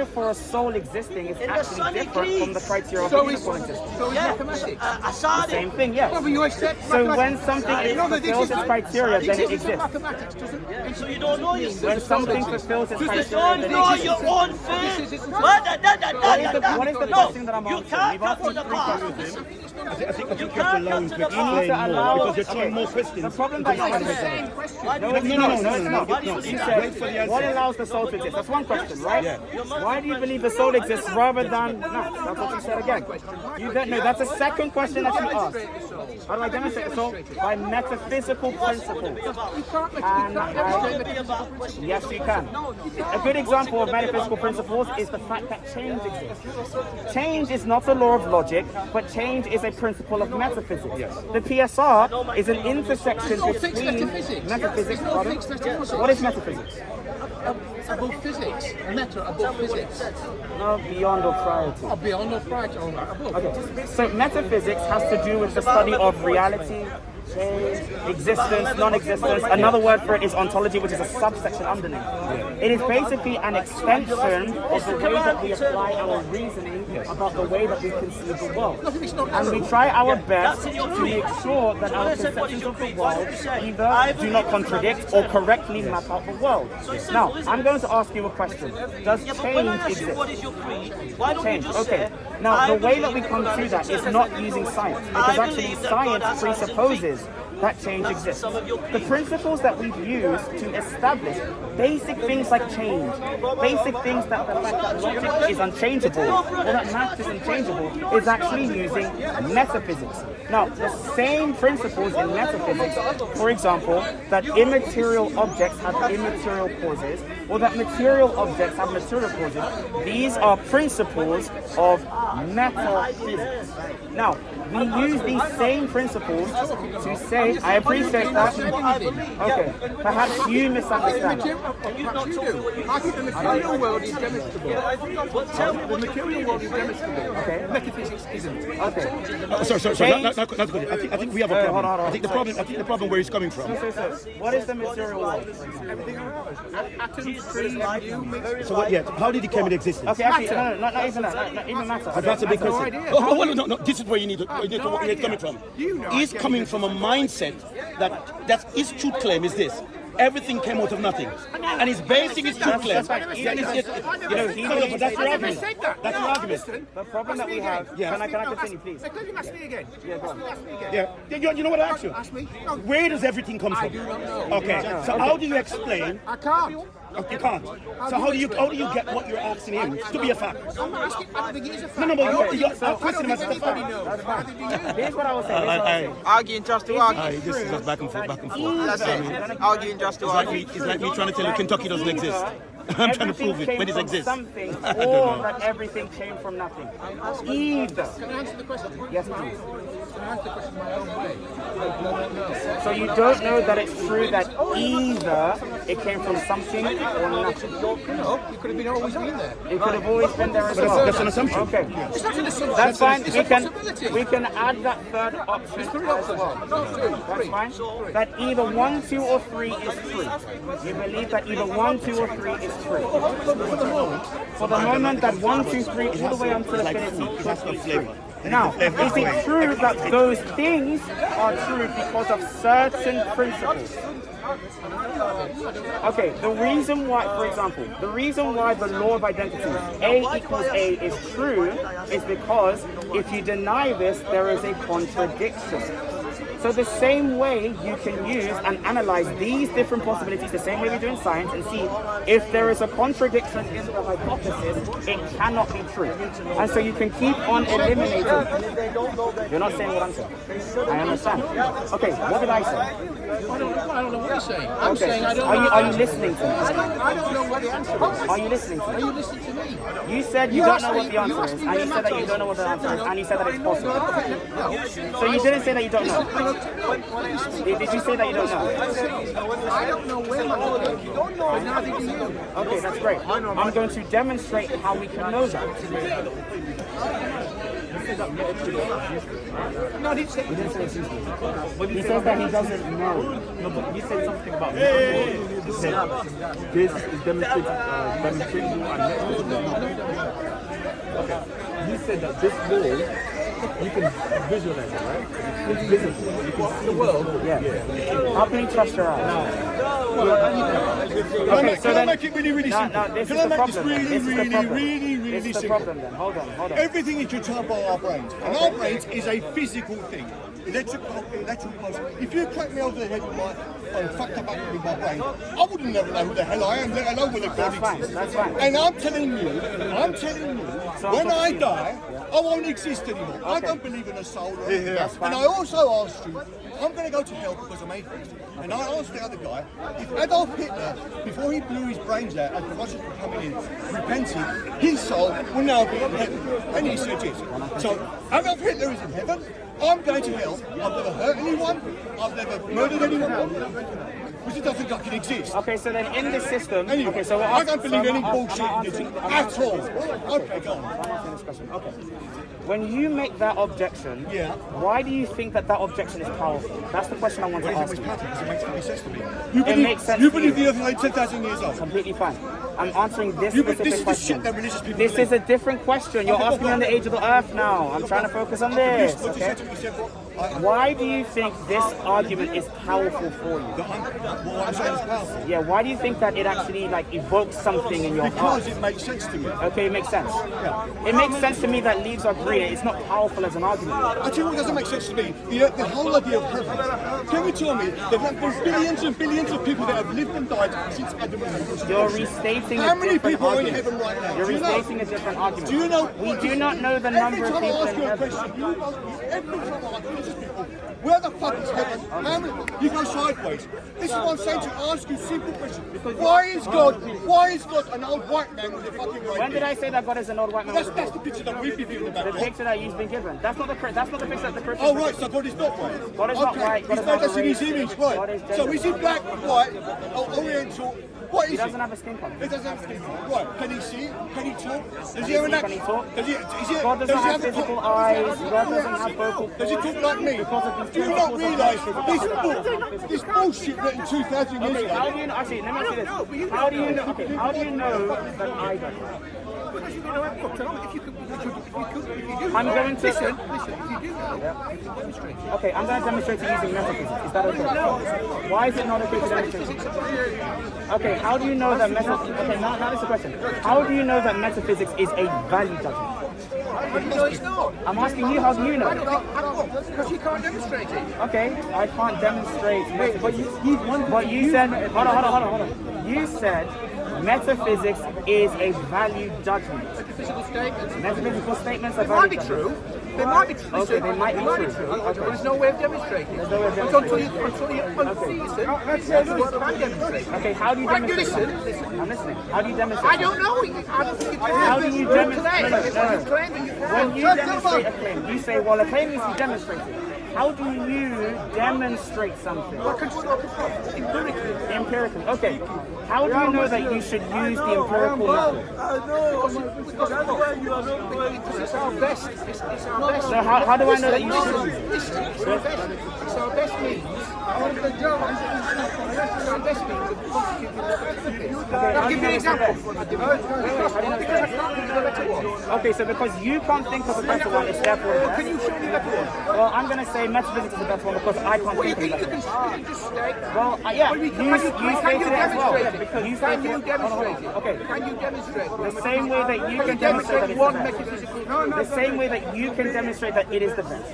criteria for a soul existing is actually different from the criteria of a unicorn existing. So is mathematics. The same thing, yeah. Well, but you accept So when something fulfills its criteria, then it exists. Mathematics doesn't. So you don't know yourself. When something fulfills its You criteria, then don't know it your exists. own faith. What is the question that I'm You answering? can't We've come asked to you the 3 past. questions. I think you can't have to allow come him to to the explain past. more because you're throwing Okay. more questions. The problem that you It's the same question. No, it's No, not. no, No, it's not. no. You Wait said, for the answer. what allows the soul to exist? That's one question, right? Why do you believe the soul exists rather than no? That's what you said again. You don't know. That's a second question that you asked. How do I demonstrate the soul? By metaphysical principles. Yes, you can. A good example of metaphysical principles is the fact that change exists. Change is not a law of logic, but change is a principle of metaphysics. The PSR is an intersection between metaphysics. Pardon? What is metaphysics? Above physics. Meta above physics. No, beyond or prior to. Oh, beyond or prior to. Above. Okay. So metaphysics has to do with the study of reality, change, existence, non-existence. Another word for it is ontology, which is a subsection underneath. It is basically an extension of the way that we apply our reasoning about the way that we conceive the world. And we try our best to make sure that our conceptions of the world either do not contradict or correctly map out the world. Now, I'm going to ask you a question. Does change exist? Change, okay. Now, the way that we come to that is not using science, because actually science presupposes that change exists. The principles that we've used to establish basic things like change, basic things that the fact that logic is unchangeable, or that math is unchangeable, is actually using metaphysics. Now, the same principles in metaphysics, for example, that immaterial objects have immaterial causes, or that material objects have material causes, these are principles of metaphysics. Now, we use these same principles to say, I appreciate that. Okay, perhaps you misunderstand. I think the material world is demonstrable. The material world is demonstrable. Okay. Metaphysics isn't. Okay. Sorry. Not good. I think we have a problem. Hold on. I think the problem where he's coming from. What is the material world? Everything around us. Atoms, trees, you mix. So what? Yeah. How did he come into existence? Okay, actually, no, not even that. Not even matter. That's a big no question. idea. No. This is where you need to. Where he's coming from. He's coming from a mindset that his truth claim is this. Everything came out of nothing, and he's basing his truth claim. That's your argument. That's your argument. The problem that we have. Can I continue, please? Can you ask me again? Yeah, go on. Yeah. You know what I asked you? Ask me. Where does everything come from? I do not know. Okay. So how do you explain? I can't. You can't. So how do you get what you're asking him to be a fact? I'm not asking. I don't think it is a fact. No, but you're I don't questioning think him as a anybody fact. knows. Here's what I was saying. Arguing just to argue. This is just back and forth. That's it. Arguing just to argue. It's like me trying to tell you Kentucky doesn't exist. I'm trying to prove it when it exists. Something, or that everything came from nothing. Either. Can I answer the question? Yes, please. Can I answer the question my own way? I don't know. So you don't know that it's true that either it came from something or nothing. No, it could have been always been there. It could have always been there as well. That's an assumption. Okay. It's not an assumption. That's fine. It's a possibility. We can add that third option as well. No, two, That's three. fine. That either 1, 2, or 3 is true. You believe that either 1, 2, or 3 is true. For the moment, that 1, 2, 3, all the way until infinity could be true. Now, is it true that those things are true because of certain principles? Okay, the reason why, for example, the reason why the law of identity, A equals A, is true is because if you deny this, there is a contradiction. So the same way you can use and analyze these different possibilities, the same way we do in science, and see if there is a contradiction in the hypothesis, it cannot be true. And so you can keep on eliminating. You're not saying what I'm saying. I understand. Okay, what did I say? I don't know what you're saying. I'm Okay. saying I don't know. Are you listening to me? I don't know what the answer is. Are you listening to Are me? you listening to me? You said you don't know what the answer is, and you said that you don't know what the answer is, and you said that it's possible. So you didn't say that you don't know. Did you say that you don't know? I don't know where my but neither do you. Okay, that's great. I'm going to demonstrate how we can know that. No, I didn't say He didn't say it's useless. He says that he doesn't know. No, but you said something about you said this is demonstrated and next to said that this wall, you can visualize it, right? It's visible. You can see the world. Yeah. How can you trust your eyes? Okay, so Can I then, make it really, really simple? no, this Can is I the make this problem. really, This is the really, problem. really, really This is the simple? problem then. Hold on. Everything is controlled by our brains. And our brains is a physical thing. Electrical pulse. If you crack me over the head with my fucked up with my brain, I wouldn't never know who the hell I am, let alone whether God exists. That's fine. And I'm telling you, when I die, I won't exist anymore. I don't believe in a soul. That's fine. And I also asked you, I'm going to go to hell because I'm atheist. And I asked the other guy, if Adolf Hitler, before he blew his brains out as the Russians were coming in, repented, his soul will now be in heaven. And he said yes. So Adolf Hitler is in heaven. I'm going to hell. I've never hurt anyone. I've never murdered anyone. Which it doesn't fucking exist. Okay, so then in this system, Anyway, okay, so I don't believe any bullshit religion at all. Okay, go on. Okay. When you make that objection, Yeah. why do you think that objection is powerful? That's the question I want to ask you. Because it makes fucking sense to me. makes sense You to believe you. the earth is like 10,000 years old. Completely fine. I'm answering this This specific is the question. shit that religious people This believe. is a different question. You're asking me on the age of the earth now. I'm trying to focus on this. What you Okay? said to me, you said, Why do you think this argument is powerful for you? what I'm saying is powerful. Yeah, why do you think that it actually like evokes something in your heart? Because it makes sense to me. Okay, it makes sense. It makes sense to me that leaves are green. It's not powerful as an argument. I tell you what doesn't make sense to me. The whole idea of heaven. Can you tell me that there's billions and billions of people that have lived and died since Adam and Eve? You're restating How a many different people are in argument. heaven right now? You're Do you know? restating a different argument. Do you know? We do not know the number of Every people time I ask in you a heaven. question, every time I ask religious people, where the fuck is heaven? How many? You go sideways. This is what I'm saying to ask you simple questions. Why is God an old white man with a fucking right When did I say that God is an old white man? That's with a beard? the picture that we've been given about The God. picture that you've been given. That's not the picture that the Christians. Oh right, so God is not white. God is not white. God He's is not made us in His race. image, God right? is So gender. is he black, white, or oriental? What He is doesn't he? have a skin color. He doesn't have skin. Right? Can he see? Can he talk? Does he he have an see? Can accent? he talk? Does he? Is he? God doesn't does he have physical eyes. God doesn't have vocal Does he cords. talk like me? Because of these Do you not principles of realise physical this bullshit written 2,000 years Okay, ago? how do you know? Actually, let me ask you this. How do you know? Okay, how do you know that I don't? I'm going to Listen, if you do know, demonstrate it. Okay, I'm going to demonstrate it using metaphysics. Is that okay? Why is it not okay to demonstrate it? Okay, how do you know that metaphysics? Okay, now this is the question. How do you know that metaphysics is a value judgment? No, it's not. I'm asking you, how do you know? Because you can't demonstrate it. Okay, I can't demonstrate. Wait, but you said. Hold on. You said metaphysics is a value judgment. Metaphysical statements. Metaphysical statements are They might value be judgments. true. They might be true. Okay, they might be true. But there's no way of demonstrating. There's no way of Until demonstrating. you listen, that's what I can demonstrate. Okay, how do you Right, demonstrate? listen. I'm listening. How do you demonstrate? I don't know. I don't think you can. How do you demonstrate? No. You claim that you can. When you demonstrate a claim, you say, well, a claim is demonstrated. How do you demonstrate something? Empirically. Okay. How do you know that you should use the empirical method? Because it's our best. It's our best. So how do I know that you should use it? Listen, it's our best means. It's our best means of constituting. I'll give you an example. Okay, so because you can't think of a better one, it's therefore the Can you show me that one? Well, I'm going to say metaphysics is the best one because I can't Well, you think of can, a you better can, one. you can just state. Well, yeah, Well, you can you stated it as demonstrate well. it? Yeah, because you Can stated you it. demonstrate it? Okay. Can you demonstrate it? The same way that you can demonstrate that it's one the best. metaphysical. The same way that you can demonstrate that it is the best.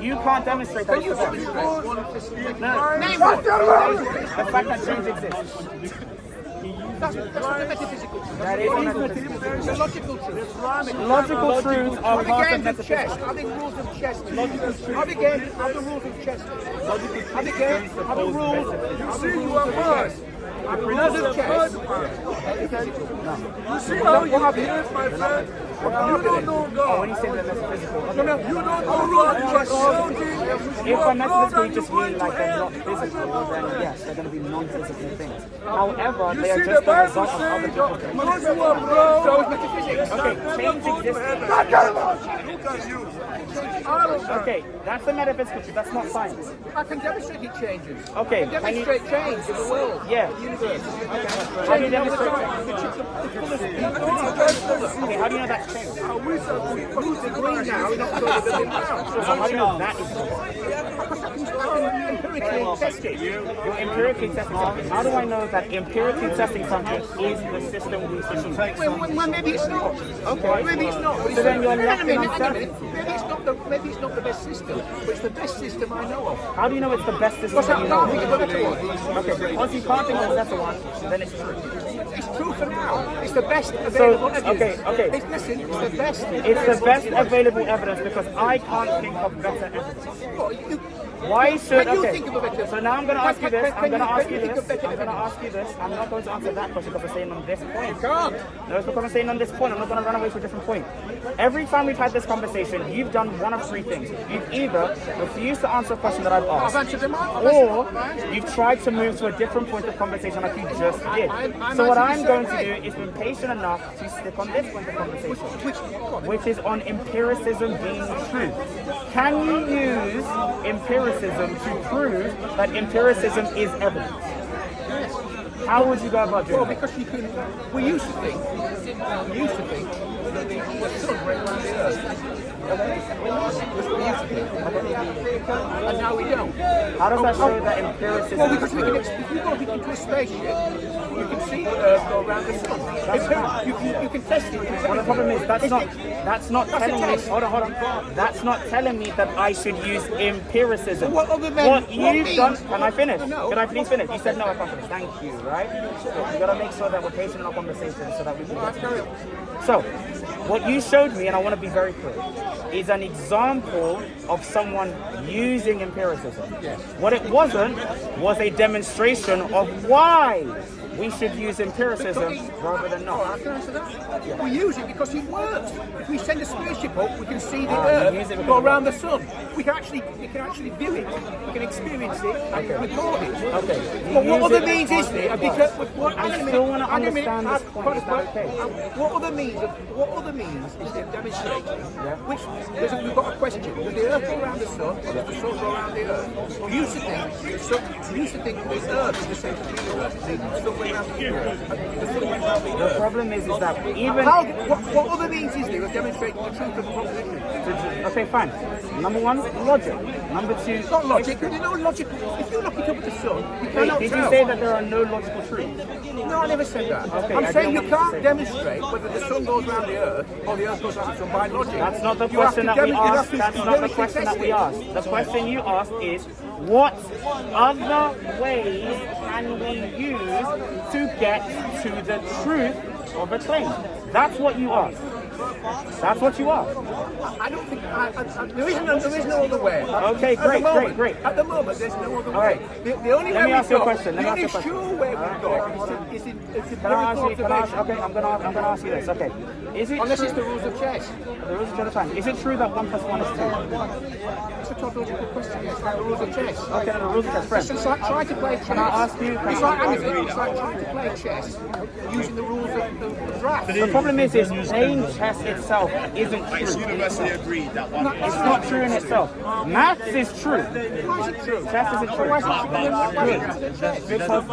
You can't demonstrate that Can it's you the best. demonstrate one physical? No. Name one. The fact that change exists. That's not a metaphysical truth. That is a metaphysical truth. It's a logical truth. Logical truths are Are the part of games of chess? metaphysics. Are the rules of chess? Logical truth. Are the games? Are the rules of chess? Are the games? Are the rules? You see, you are mad. Rules of chess. You see how you behave, my friend? You don't know When God. you say that metaphysical, You don't know God. You are shouting. if by metaphysical you just mean like they're not physical, then yes, they're going to be non-physical things. However, You they are see just the the Bible result of other saying, people's things. because you are brown, So is metaphysics. Okay, change exists. can use. I don't know. Okay, that's a metaphysical truth. That's not science. I can demonstrate it changes. Okay, I can demonstrate change in the world. Yeah. The universe. How do you demonstrate that? Okay, how do you know that's changed? Who's the green now in October than now? So how do you know that is changed? Because I can empirically test it. You're empirically testing something. How do I know that empirically testing something is the system we should use? Well, maybe it's not. Okay. Maybe it's not. But So then you're left in hang on a minute. uncertainty. Maybe it's not the best system, but it's the best system I know of. How do you know it's the best system Because that I you can't think know? of a better one. Okay, once you can't think of a better one, then it's true. It's true for now. It's the best available evidence. okay. Listen, it's the best. It's the best available evidence because I can't think of better evidence. Why should Can you okay? think of a better? So now I'm going to ask you this. I'm going to ask you Can you think this. of better I'm going to evidence? ask you this. I'm not going to answer that question because I'm saying on this point. Can't. No, it's because I'm saying on this point. I'm not going to run away to a different point. Every time we've had this conversation, you've done one of three things. You've either refused to answer a question that I've I've asked, answered them all. or you've tried to move to a different point of conversation like you just did. So what I'm going to do is be patient enough to stick on this point of conversation, which is on empiricism being true. Can you use empiricism to prove that empiricism is evidence? How would you go about doing Well, that? because you can. We used to think that the sun went around the earth. And now we don't. How does that show that empiricism Well, is because we true? can, if you go into a spaceship, you can see the Earth go around the sun. You can test it. Well, the problem is that's not telling me. Hold on. That's not telling me that I should use empiricism. What other men- What you've what done? means- Can I finish? No. Can I please finish? You said no. I can't finish. Thank you. Right? You gotta make sure that we're patient in our conversation so that we can. So, what you showed me, and I want to be very clear, is an example of someone using empiricism. What it wasn't was a demonstration of why we should use empiricism rather than Oh, not. I can answer that. We use it because it works. If we send a spaceship up, we can see the you use it Earth because go it around the sun. We can actually view it. We can experience it and record it. Okay. But You what use other it means on is there? purpose. Because I still want to understand this point. Is that okay? What other means is there demonstrating? Which we've got a question. Does the Earth go around the sun, or does the sun go around the Earth? We used to think the Earth is the centre of the universe. The sun went around the Earth. The sun went around the The Earth. problem is that even What other means is there of demonstrating the truth of the proposition? okay, fine. Number one, logic. Number two, It's not logic. There's no logic. If you look it up at the sun, you Wait, cannot did tell. you say that there are no logical truths? No, I never said that. Okay, I'm I saying don't you want you to can't say demonstrate whether the sun goes around the Earth or the Earth goes around the sun by logic. That's not the You have question to that we you have asked. to That's not the empirically question that test we it. asked. The question you asked is, what other ways can we use to get to the truth of a claim? That's what you asked. That's what you asked. I don't think there is no other way. Okay, great. At the moment, there's no other way. All right. The only Let way me we've ask you a got, question. Let me the ask you only a question. sure way we've got is in Can I ask you? observation. Okay, I'm gonna ask you this. Okay, is it Unless true? it's the rules of chess. The rules of chess are fine. Is it true that 1 + 1 is 2? It's a tautological question. It's like the rules of chess. Okay, the rules of chess, friend. It's like trying to play chess. Can I ask you? It's like trying to play chess using the rules of the draft. The problem is playing chess itself isn't true. Universally agreed that one. It's not true in itself. Maths is true. Why is it true? Chess isn't true. Why is it true? Because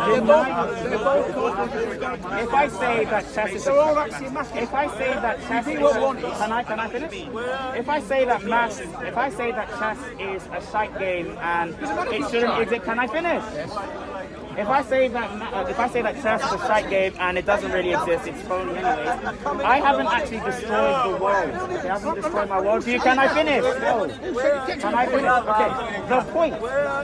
if I say that chess is They're all axiomatic. if I say that chess is can I finish? If I say that chess is a shite game and it shouldn't exist, can I finish? If I say that chess is a shite game and it doesn't really exist, it's phony anyways, I haven't actually destroyed the world. Okay, I haven't destroyed my worldview. Can I finish? No. Can I finish? Okay. The point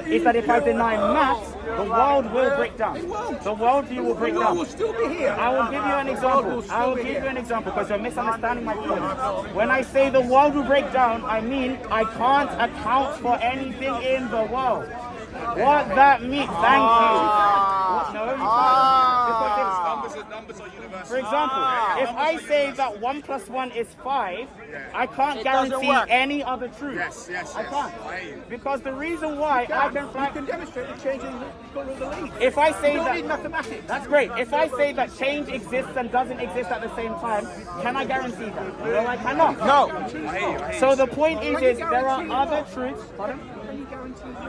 is that if I deny maths, the world will break down. The worldview will break down. We'll still be here. I will give you an example. I will give you an example because you're misunderstanding my point. When I say the world will break down, I mean I can't account for anything in the world. What that means, thank you. What, no, you can't. Because Numbers are universal. For example, if I say that 1 + 1 is 5, I can't It doesn't guarantee work. any other truth. I can't. Because the reason why I can You fly... can demonstrate the change in the colour of the leaves. If I say You don't need that... mathematics. That's great. If I say that change exists and doesn't exist at the same time, can I guarantee that? No, I cannot. No. So the point is there are other truths. Pardon?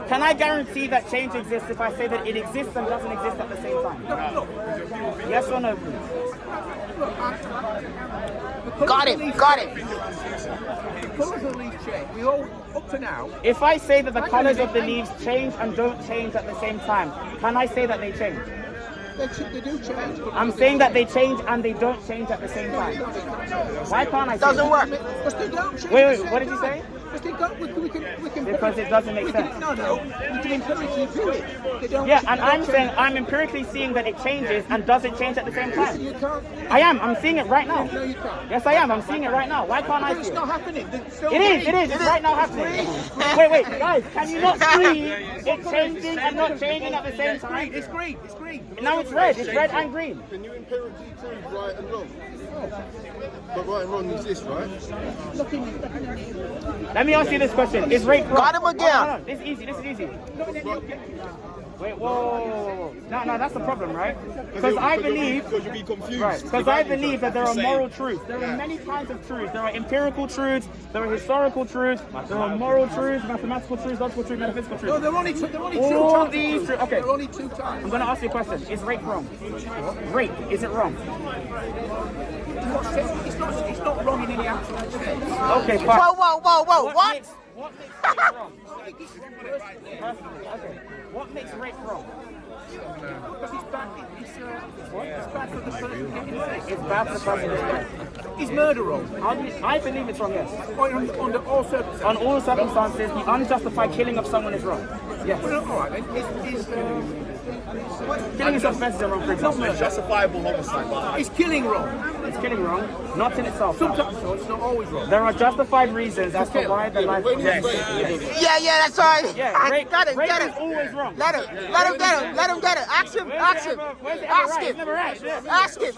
Can I guarantee that change exists if I say that it exists and doesn't exist at the same time? Yes or no, please? Got it. Got it. The colours of the leaves change. We all, up to now, If I say that the colors of the leaves change and don't change at the same time, can I say that they change? they do change. I'm saying that they change and they don't change at the same time. Why can't I say Doesn't that? work. Because they don't change. Wait, what did you say? Because they don't, we can Because it doesn't make sense. No, we can empirically do it. They don't, Yeah, and they don't I'm saying change. I'm empirically seeing that it changes and doesn't change at the same time. You can't. I am. I'm seeing it right now. No, you can't. Yes, I am. I'm seeing it right now. Why can't I Because see it's it? not happening. It is. It's right now happening. Wait, guys, can you not see it changing and not changing at the same time? It's green. It's green. Now it's red. It's red and green. Can you empirically prove right and wrong? But right and wrong exist, right? Let me ask you this question. Is rape wrong? Got him again. Hold on. This is easy. Wait, whoa. No, that's the problem, right? Because I believe... Because you'll be confused. Right, because I believe that there are moral truths. There are many kinds of truths. There are empirical truths, there are historical truths, there are moral truths, mathematical truths, logical truths, metaphysical truths. No, they're only two All times. these truths. Okay, They're only two times. I'm going to ask you a question. Is rape wrong? Rape, is it wrong? It's not wrong in any absolute sense. Okay, fine. Whoa. What? What makes rape wrong? Personally, okay. What makes rape wrong? Because it's bad. It's bad for the person getting raped. It's bad for the person who's raped. Is murder wrong? I believe it's wrong, yes. Under all circumstances. On all circumstances, the unjustified killing of someone is wrong. Yes. Well, all right then. Killing yourself is wrong, for example. Justifiable homicide. Is killing wrong? It's killing wrong, not in itself. Sometimes so. It's not always wrong. There are justified reasons as to why the life. Yeah, that's right. Yeah, rape, Got it. rape is always wrong. Let him get it. Ask him. Where's it ever right? It's never right.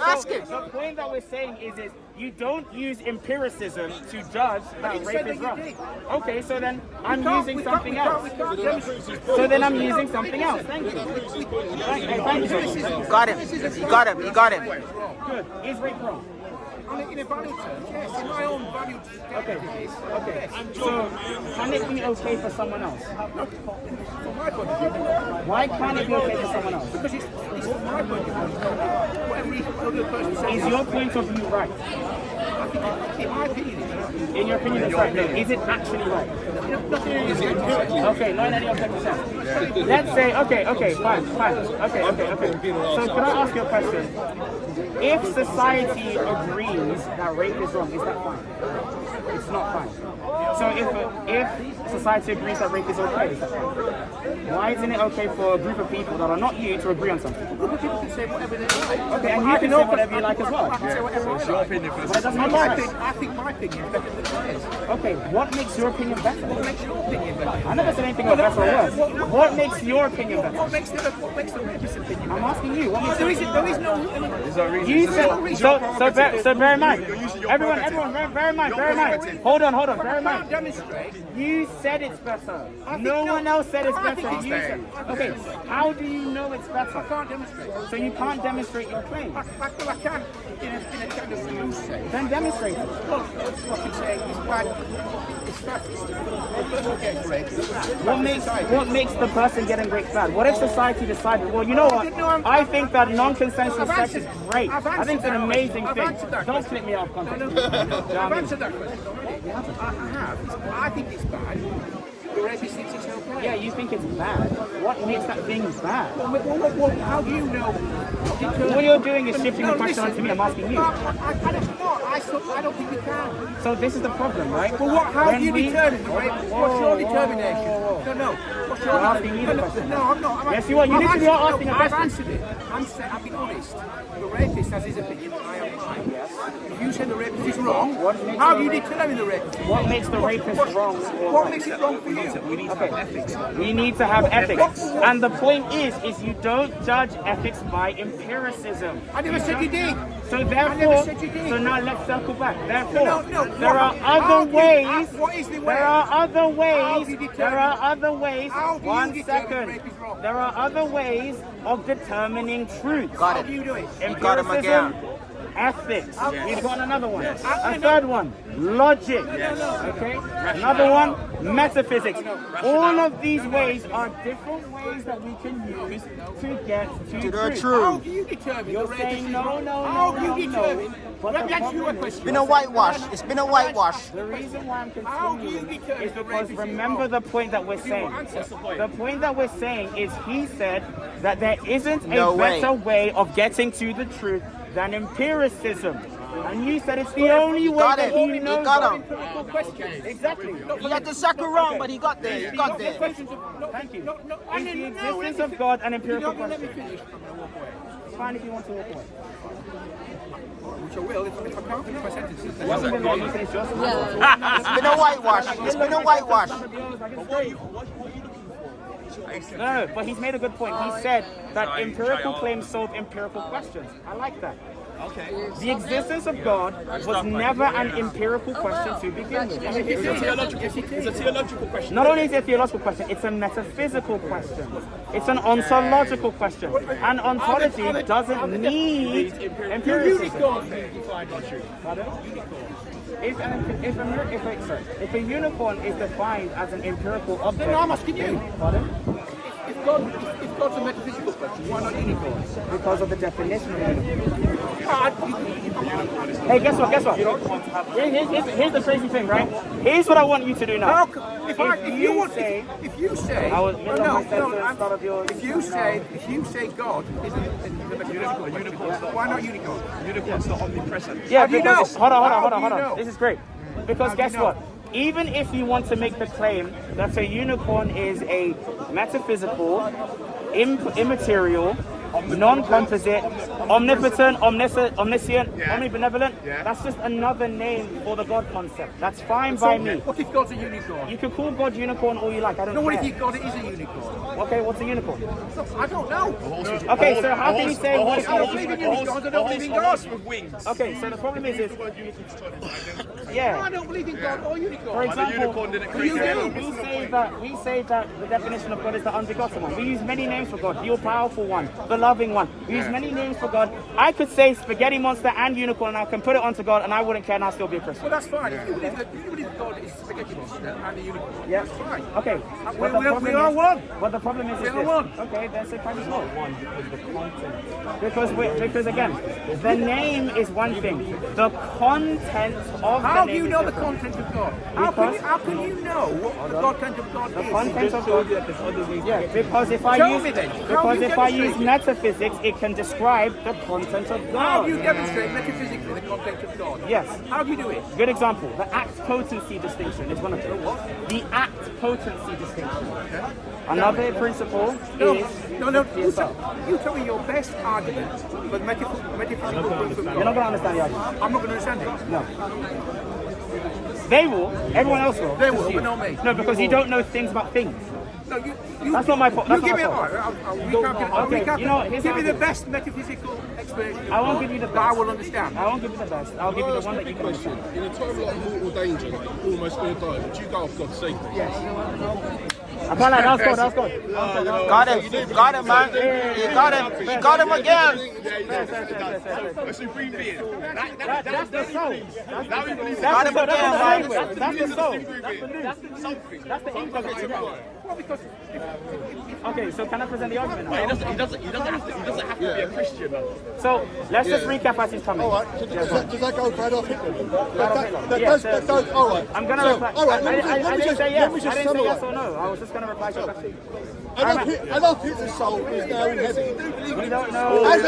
Ask him. The point that we're saying is you don't use empiricism to judge that rape is wrong. Okay, so then I'm using something else. So then I'm using something else. Thank you. Thank you. Got him. You got him. Good. Is rape wrong? In a value term, yes. In my own value Okay. So can it be okay for someone else? From my point of view, Why can't it be okay for someone else? because it's from my point of view. Whatever other person says, Is your point of view right? in my opinion, it's right. In your opinion, it's right. No, is it actually right? Okay, not in any objective sense. Let's say, okay, fine. Okay. So can I ask you a question? If society agrees that rape is wrong, is that fine? It's not fine. So if society agrees that rape is okay, is that fine? Why isn't it okay for a group of people that are not you to agree on something? People can say whatever they like. Okay, and you can say whatever you like as well. I can say whatever I like. But it doesn't make sense. I think my opinion is better than theirs. Okay, what makes your opinion better? What makes your opinion better? I never said anything about better or worse. What makes your opinion better? What makes the rapist's opinion I'm better? asking you. What makes There is no. you said, so bear in mind. Everyone, bear in mind. Hold on, bear in mind. Demonstrate. You said it's better. No one else said it's better. You said. Okay, how do you know it's better? I can't demonstrate. So you can't demonstrate your claim. I can in a kind of loose sense. Then demonstrate it. Look, what I'm saying is bad. It's bad. The person gets raped. What makes the person getting raped bad? What if society decided, well, you know what? I think that non-consensual sex is great. I think it's an amazing thing. Don't flip me off context. I've answered that question already. I have. I think it's bad. The rapist thinks it's okay. Yeah, you think it's bad. What makes that thing bad? Well, how do you know? What you're doing is shifting the question onto me. I'm asking you. I don't think you can. So this is the problem, right? Well, how do you When we- determine the rape? What's your determination? No. What's your You're asking me the determination? question. No, I'm not. Yes, you are. You literally are asking a I've question. answered it. I've been honest. The rapist has his opinion. I have mine. Yes. If you say the rapist is wrong, What makes how the do you rape- determine the rapist? What makes the rapist wrong? What makes it wrong for you? We need to have ethics. And the point is you don't judge ethics by empiricism. I never said you did. So never therefore, said you did. so now let's circle back. Therefore, No, there are how other do you- ways. what is the way? There are other How ways. do you determine- There are other ways. How do you 1 determine second. rape is wrong? There are other ways of determining truth. Got How do you do it? You got him Empiricism, again. ethics. We've got another one. I A know. third one, logic. Okay. Another one, metaphysics. All of these ways are different ways that we can use to get to the truth. truth. How do you determine You're the rapist saying is no, wrong? no, How no, do you no, determine? no. But Let me the ask you a problem question. It's been a whitewash. It's been a whitewash. The reason why I'm How do you continuing determine is the because rapist is remember wrong? the point that we're saying. answer. What's the point? The point that we're saying is he said that there isn't No a better way of getting to the truth than empiricism. And you said it's the only way got that him. he He knows. got him. Empirical questions. Exactly. He had the second wrong, but he got there. He got there. Questions of, no, Thank you. No, no, Is the existence of God an empirical You're not going to let me question? finish. I'm going to walk away. It's fine if you want to walk away. Which I will if I can't finish my sentences. then Once I'll- you let you finish yours, It's been a whitewash. It's been a whitewash. No, but he's made a good point. He said that empirical claims solve empirical questions. I like that. Okay. The existence of God was never an empirical question to begin with. It's a theological question. Not only is it a theological question, it's a metaphysical question. It's an ontological question. And ontology doesn't need empiricism. Pardon? If a unicorn is defined as an empirical object, No, I'm asking you. pardon? If God's a metaphysical question, why not unicorns? Because of the definition of unicorn. Hey, guess what? Here's the crazy thing, right? Here's what I want you to do now. If you say, I was middle of my sentence, start of yours. if you say God is a unicorn, why not unicorn? Unicorn's not omnipresent. Yeah, How do you because know? hold on. How do you know? This is great. Because How do you guess know? what? Even if you want to make the claim that a unicorn is a metaphysical, immaterial, non-composite, omnipotent, omniscient, omnibenevolent, that's just another name for the God concept. That's fine by me. What if God's a unicorn? You can call God unicorn all you like. I don't No, what if care. God is a unicorn? Okay, what's a unicorn? I don't know. Okay, so how can you say what is I don't believe in unicorns. I don't believe in God. with wings. Okay, so the problem is No, yeah. I don't believe in God or For unicorns. example, didn't we say that the definition of God is the unbegotten one. We use many names for God. The all-powerful one, the loving one. We use many names for God. I could say spaghetti monster and unicorn, and I can put it onto God, and I wouldn't care, and I'll still be a Christian. Well, that's fine. If you believe God is spaghetti monster and a unicorn, Yeah. that's fine. Okay. We But the problem are is- one. But the problem is We this. are one. Okay, then say Christ is not one because again, the name is one thing. The content of How the do name you know is the different. content of God? Because- How can you know what the content of God The is? content of God. Yeah, because if I Tell use me then. How because do you if I use demonstrate it? metaphysics, it can describe the content of How God. do you demonstrate metaphysically the content of God? Yes. How do you do it? Good example. The act potency distinction is one of them. The act potency distinction. Another principle No, is no. You tell me your best argument for metaphysical proof of you're not God. going to understand the argument. I'm not going to understand it. No. They will. Everyone else will. They will, Just you. but not me. No, because you don't know things about things. No, you That's not my fault. That's You give not me my all fault. right. I'll Okay, recap. you know, here's Give how me I the do it. best metaphysical explanation. I won't give you the that I best. will understand. I won't give you the best. I'll give you the one that you can question. understand. In a time of like mortal danger, like you're almost going to die, would you go off God save me? Yes. I can't lie. That's good. Got him. Got him, man. You got him. You got him again. A supreme being. That's the soul. That's Got the him soul. That's again, the man. language. That's the soul. That's the intellect. Well, because Okay, so can I present the argument now? He doesn't have to be a Christian though. So let's just recap as he's coming. All right, does that go for Adolf Hitler? That Yes, does, all right. I'm gonna So, reply. all right, I didn't just say yes. let me I just didn't say yes summarise. or no. I was just gonna reply to your question. Adolf Hitler's soul is now in heaven. We don't know. As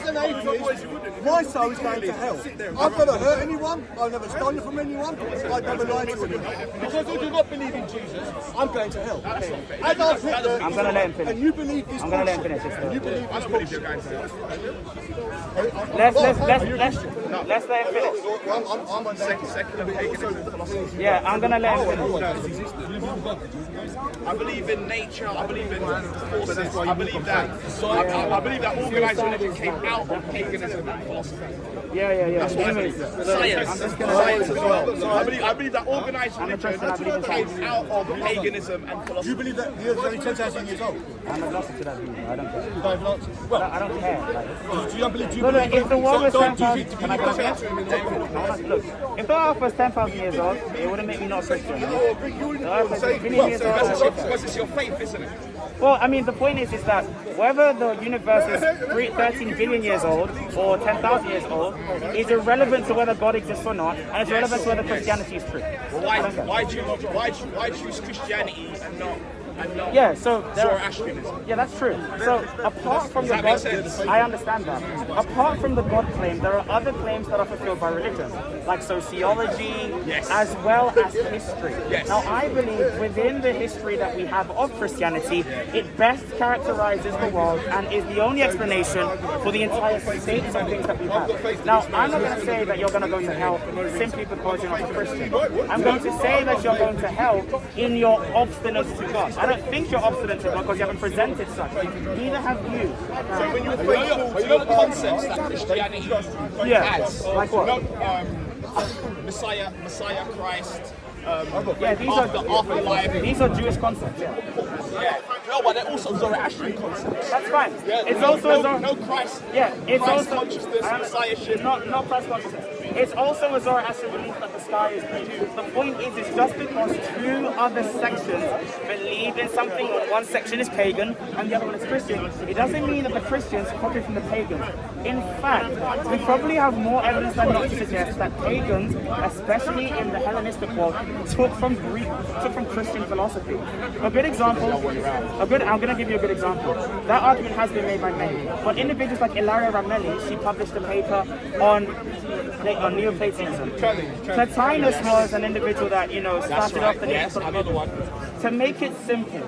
an atheist, my soul is going to hell. I've never hurt anyone. I've never stolen from anyone. I've never lied to anyone. Because I do not believe in Jesus, I'm going to hell. Adolf Hitler. I'm gonna let him finish. And you believe this I'm gonna let him bullshit. finish. And you believe this bullshit. Let's let him finish. I'm on second. Yeah, I'm gonna let him finish. I believe in nature. I believe in forces. I believe that. I believe that organized religion came out of paganism philosophy. Yeah. Anyways, Science as well. So I believe that organized religion came out of paganism and Do philosophy. you believe that the Earth is only 10,000 years old? I'm agnostic to that view. I don't care. You don't have an answer. Well, I don't care. Like, do you believe? Do you no, believe? if the world was do you 10,000, think- can I go there? Look, if the earth was 10,000 years old, it wouldn't make me not a Christian. The earth is a billion years old. Because it's your faith, isn't it? Well, I mean, the point is that whether the universe is 13 billion years old or 10,000 years old is irrelevant to whether God exists or not, and it's relevant to whether Christianity is true. Well, why choose Christianity and not Yeah, so Zoroastrianism? yeah, that's true. So apart from the that make God, sense? I understand that. Apart from the God claim, there are other claims that are fulfilled by religion, like sociology, Yes. as well as history. Yes. Now, I believe within the history that we have of Christianity, it best characterizes the world and is the only explanation for the entire states of things that we have. Now, I'm not going to say that you're going to go to hell simply because you're not a Christian. I'm going to say that you're going to hell in your obstinance to God. I don't think you're obstinate to God because you haven't presented such. Neither have you. So when you're faithful to the concepts that Christianity has, Like what? Messiah, Christ, Yeah, these afterlife. these are Jewish concepts. Yeah, Yeah. No, but they're also Zoroastrian concepts. that's fine. It's no, also no Christ. yeah, it's Christ also consciousness, Messiahship. not Christ consciousness. It's also a Zoroastrian belief that the sky is blue. The point is, it's just because two other sections believe in something, or one section is pagan and the other one is Christian, it doesn't mean that the Christians copied from the pagans. In fact, we probably have more evidence than not to suggest that pagans, especially in the Hellenistic world, took from Christian philosophy. A good example, I'm going to give you a good example. That argument has been made by many, but individuals like Ilaria Ramelli, she published a paper on Neoplatonism. Plotinus was an individual that, started off the Yes, another one. To make it simple,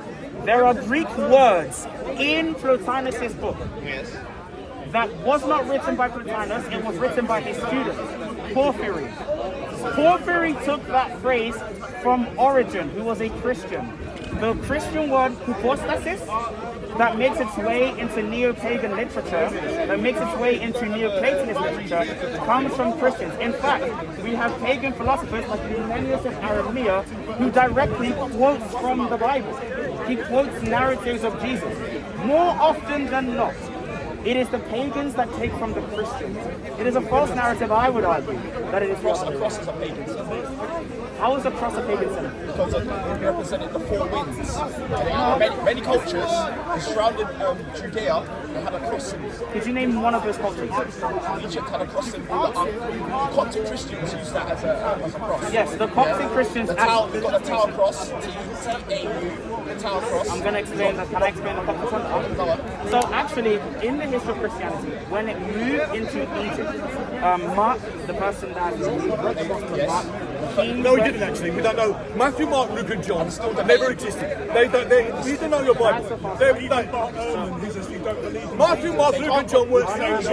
there are Greek words in Plotinus' book that was not written by Plotinus, it was written by his student, Porphyry. Porphyry took that phrase from Origen, who was a Christian. The Christian word hypostasis that makes its way into neo-pagan literature, that makes its way into Neoplatonist literature, comes from Christians. In fact, we have pagan philosophers like Eumenes of Aramea who directly quotes from the Bible. He quotes narratives of Jesus. More often than not, it is the pagans that take from the Christians. It is a false narrative, I would argue, that it is false. A cross is a pagan symbol. How is the cross a pagan symbol? Because it represented the four winds. Many cultures surrounded Judea and had a cross symbol. Could you name one of those cultures? Egypt had a cross symbol. The Coptic Christians used that as a cross. Yes, the Coptic Christians. We've got the Tower Cross, T-A-U, the Tower Cross. I'm going to explain that. Can I explain the Coptic one? So actually, in the history of Christianity, when it moved into Egypt, Mark, the person that wrote the Gospel of Mark, No, he didn't actually. We don't know. Matthew, Mark, Luke, and John never existed. We don't know your Bible. Matthew, Mark, Luke, and John weren't saved.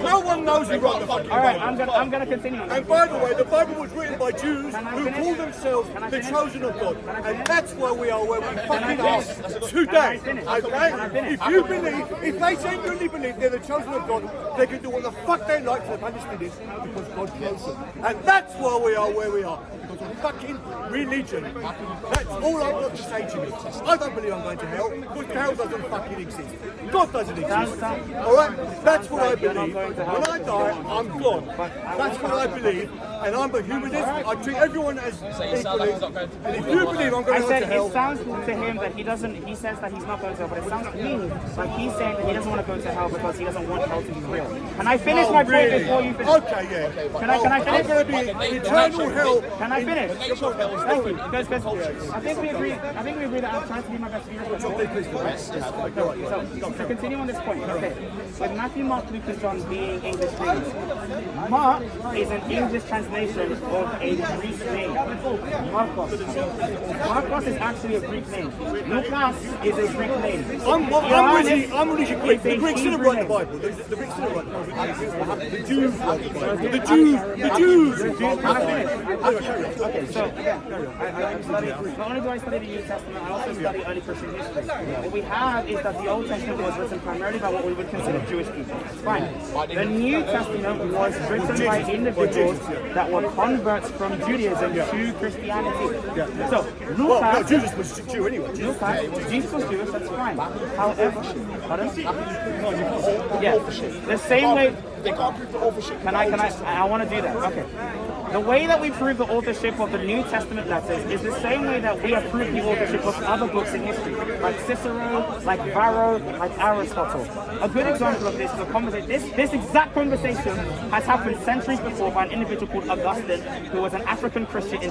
No one knows who wrote the fucking All right, Bible. I'm going to continue. And by the way, the Bible was written by Jews who call themselves the chosen of God. And that's where we are, where we fucking are today. Okay? If you believe, if they genuinely believe they're the chosen of God, they can do what the fuck they like to the Palestinians because God chose them. And that's why we are where we are. Because of fucking religion. That's all I've got to say to you. I don't believe I'm going to hell because hell doesn't fucking exist. God doesn't exist. Alright? That's what I believe. When I die, I'm gone. That's what I believe. And I'm a humanist. I treat everyone as equally. And if you believe I'm going to said hell, it sounds to him that he doesn't, he says that he's not going to hell, but it sounds to me like he's saying that he doesn't want to go to hell because he doesn't want hell to be real. Can I finish my point before you finish? okay, yeah. Can I finish? I'm going to be eternal hell. Can I finish? nature of hell is Thank you. different. Because I think we agree that I'm trying to be my best viewer. So to continue on this point, okay, with Matthew, Mark, Luke, and John being English names, Mark is an English translation of a Greek name, Marcos. Marcos is actually a Greek name. Lucas is a Greek name. I'm really Greek. The Greeks didn't write the Bible. The Greeks didn't write the Bible. The Jews wrote the Bible. The Jews. Can I finish? Okay, so again, I study, not only do I study the New Testament, I also study early Christian history. What we have is that the Old Testament was written primarily by what we would consider Jewish people. Fine. The New Testament was written by individuals that were converts from Judaism to Christianity. So Lucas, Jesus was Jew anyway. Jesus was Jewish, that's fine. However, pardon? Yeah, the same way. They can't prove the authorship. I want to do that. Okay. The way that we prove the authorship of the New Testament letters is the same way that we have proved the authorship of other books in history, like Cicero, like Varro, like Aristotle. A good example of this is a conversation. This exact conversation has happened centuries before by an individual called Augustine, who was an African Christian in